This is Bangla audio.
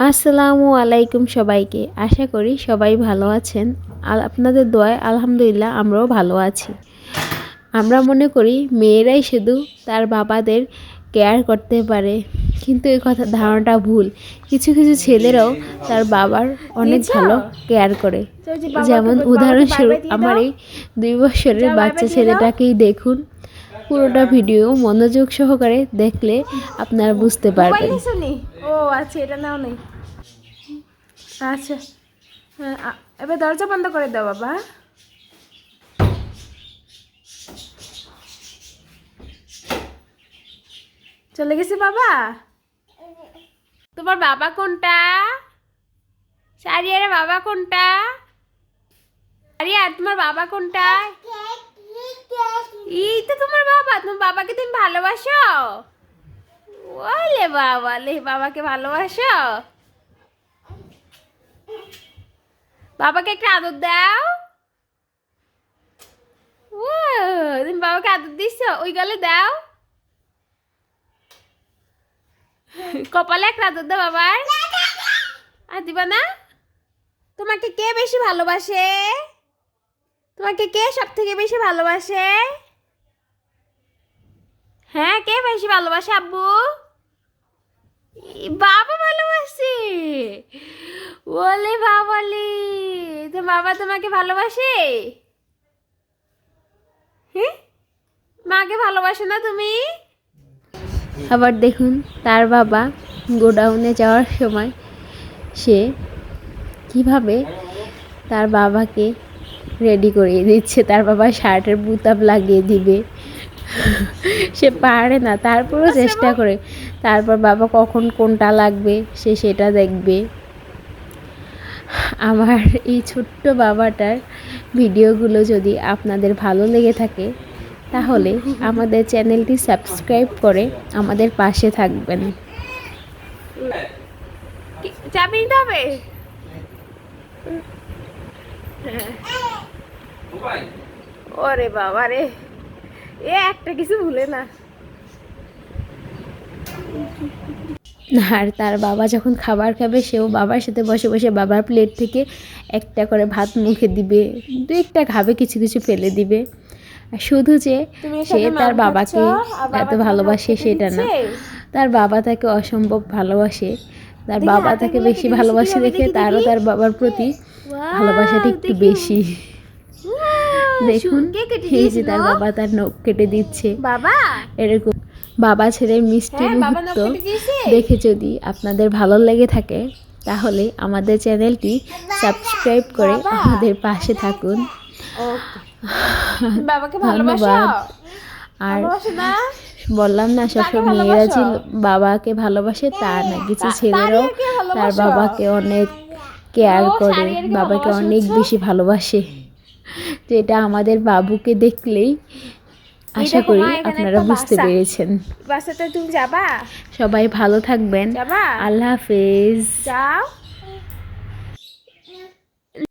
আসসালামু আলাইকুম সবাইকে। আশা করি সবাই ভালো আছেন। আপনাদের দোয়ায় আলহামদুলিল্লাহ আমরাও ভালো আছি। আমরা মনে করি মেয়েরাই শুধু তার বাবাদের কেয়ার করতে পারে, কিন্তু এই কথা ধারণাটা ভুল। কিছু কিছু ছেলেরাও তার বাবার অনেক ভালো কেয়ার করে। যেমন উদাহরণস্বরূপ আমার এই 2 বছরের বাচ্চা ছেলেটাকেই দেখুন। পুরোটা ভিডিও মনোযোগ সহকারে দেখলে আপনারা বুঝতে পারবেন। ও আচ্ছা, এটা নাও নেই। আচ্ছা হ্যাঁ, এবার দরজা বন্ধ করে দাও বাবা। চলে গেছে বাবা। তোমার বাবা কোনটা? সারিয়ার বাবা কোনটা? সারিয়া তোমার বাবা কোনটা? এই তো তোমার বাবা। তোমার বাবাকে তুমি ভালোবাসো? ওলে বাবা লে, বাবাকে ভালোবাসো? বাবাকে একটা আদর দাও। ও তুমি বাবাকে আদর দিছো? ওই গালে দাও। কপালে একটা আদর দাও বাবার। আর দিবা না? তোমাকে কে বেশি ভালোবাসে? তোমাকে কে সব থেকে বেশি ভালোবাসে? হ্যাঁ, কে বেশি ভালোবাসে আব্বু? বাবা ভালোবাসে। বলে বাবালি, তো বাবা তোমাকে ভালোবাসে? হ্যাঁ, মাকে ভালোবাসো না তুমি? আবার দেখুন তার বাবা গোডাউনে যাওয়ার সময় সে কিভাবে তার বাবাকে রেডি করিয়ে দিচ্ছে। তার বাবা শার্টের বুতাম লাগিয়ে দিবে, সে পারে না, তারপরও চেষ্টা করে। তারপর বাবা কখন কোনটা লাগবে সে সেটা দেখবে। আমার এই ছোট্ট বাবাটার ভিডিওগুলো যদি আপনাদের ভালো লেগে থাকে তাহলে আমাদের চ্যানেলটি সাবস্ক্রাইব করে আমাদের পাশে থাকবেন। চাবি নিতে হবে। ওরে বাবা রে, এ একটা কিছু ভুলে না। আর তার বাবা যখন খাবার খাবে সেও বাবার সাথে বসে বসে বাবার প্লেট থেকে একটা করে ভাত মুখে দিবে, 2-1টা খাবে, কিছু কিছু ফেলে দিবে। আর শুধু যে সে তার বাবাকে এত ভালোবাসে সেটা না, তার বাবা তাকে অসম্ভব ভালোবাসে। তার বাবা তাকে বেশি ভালোবাসে দেখে তারও তার বাবার প্রতি ভালোবাসাটা একটু বেশি। দেখুন এই যে তার বাবা তার নখ কেটে দিচ্ছে। বাবা এরকম বাবা ছেলের মিষ্টি মুহূর্ত দেখে যদি আপনাদের ভালো লেগে থাকে তাহলে আমাদের চ্যানেলটি সাবস্ক্রাইব করে আমাদের পাশে থাকুন। ধন্যবাদ। আর বললাম না সবসময় মেয়েরা যে বাবাকে ভালোবাসে তা না, কিছু ছেলেরাও তার বাবাকে অনেক কেয়ার করে, বাবাকে অনেক বেশি ভালোবাসে। তো এটা আমাদের বাবুকে দেখলেই আশা করি আপনারা বুঝতে পেরেছেন। বাসাতে তুমি যাবা? সবাই ভালো থাকবেন। আল্লাহ হাফেজ। যাও।